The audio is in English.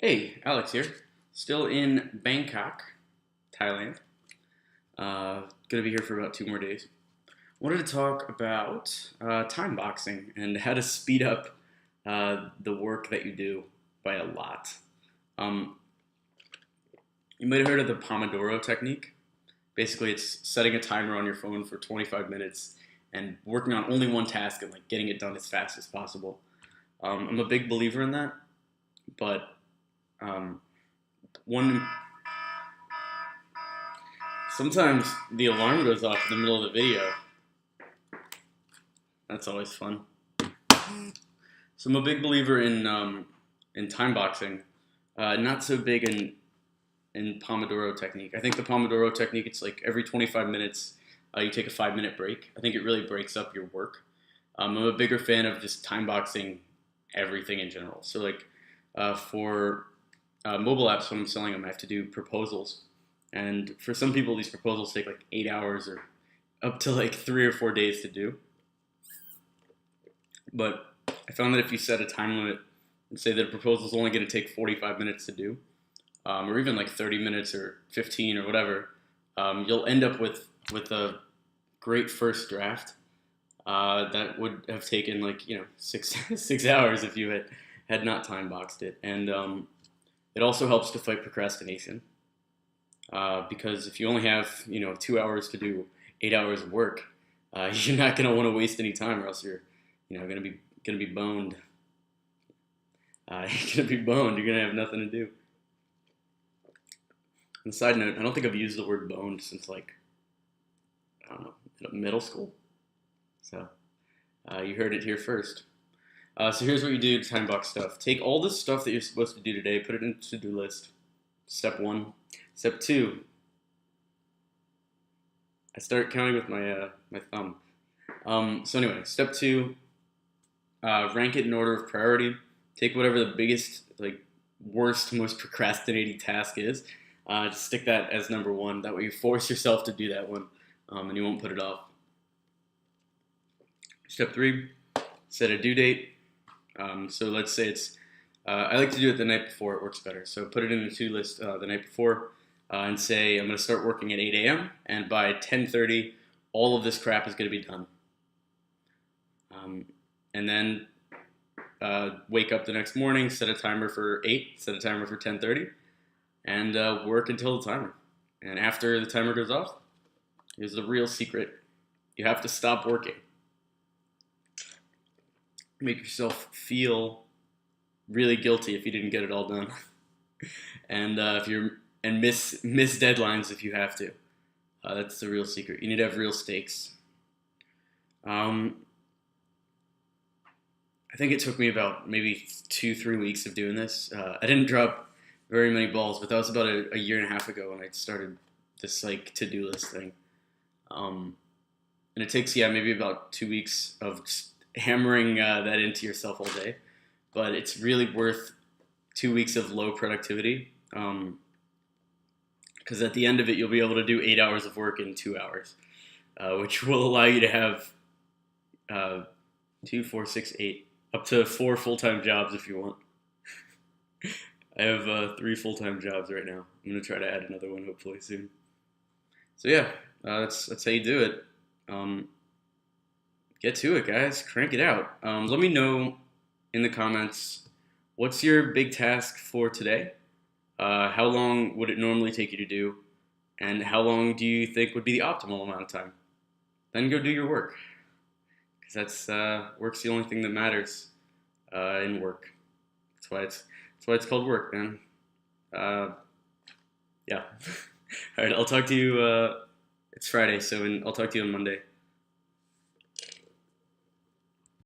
Hey, Alex here. Still in Bangkok, Thailand. Gonna be here for about 2 more days. Wanted to talk about time boxing and how to speed up the work that you do by a lot. Um, you might have heard of the Pomodoro technique. Basically, it's setting a timer on your phone for 25 minutes and working on only one task and like getting it done as fast as possible. I'm a big believer in that, but um, one sometimes the alarm goes off in the middle of the video. That's always fun. So I'm a big believer in time boxing. Not so big in Pomodoro technique. I think the Pomodoro technique, it's like every 25 minutes you take a 5-minute break. I think it really breaks up your work. I'm a bigger fan of just time boxing everything in general. So like for mobile apps, when I'm selling them, I have to do proposals. And for some people, these proposals take like 8 hours or up to like 3 or 4 days to do. But I found that if you set a time limit and say that a proposal is only going to take 45 minutes to do, or even like 30 minutes or 15 or whatever, you'll end up with a great first draft that would have taken like 6 hours if you had not time boxed it. And it also helps to fight procrastination because if you only have 2 hours to do 8 hours of work, you're not going to want to waste any time, or else you're gonna be boned. You're gonna be boned. You're gonna have nothing to do. On a side note, I don't think I've used the word boned since like I don't know, middle school. So you heard it here first. So here's what you do to time box stuff. Take all the stuff that you're supposed to do today, put it in a to-do list. Step 1. Step 2. I start counting with my thumb. So anyway, step 2. Rank it in order of priority. Take whatever the biggest, like, worst, most procrastinating task is. Just stick that as number 1. That way you force yourself to do that one, and you won't put it off. Step 3, set a due date. So let's say it's, I like to do it the night before. It works better. So put it in the to-do list the night before and say I'm going to start working at 8 a.m. and by 10:30, all of this crap is going to be done. And then wake up the next morning, set a timer for 8, set a timer for 10:30, and work until the timer. And after the timer goes off, here's the real secret. You have to stop working. Make yourself feel really guilty if you didn't get it all done. And miss deadlines if you have to. That's the real secret. You need to have real stakes. I think it took me about maybe 2-3 weeks of doing this. I didn't drop very many balls, but that was about a year and a half ago when I started this like to-do list thing. And it takes maybe about 2 weeks of just hammering that into yourself all day, but it's really worth 2 weeks of low productivity. Because at the end of it, you'll be able to do 8 hours of work in 2 hours, which will allow you to have 2, 4, 6, 8. Up to 4 full-time jobs if you want. I have 3 full-time jobs right now. I'm going to try to add another one hopefully soon. So yeah, that's how you do it. Get to it, guys. Crank it out. Let me know in the comments, what's your big task for today? How long would it normally take you to do? And how long do you think would be the optimal amount of time? Then go do your work. That's work's the only thing that matters in work. That's why it's called work, man. Yeah. All right, I'll talk to you. It's Friday, so I'll talk to you on Monday.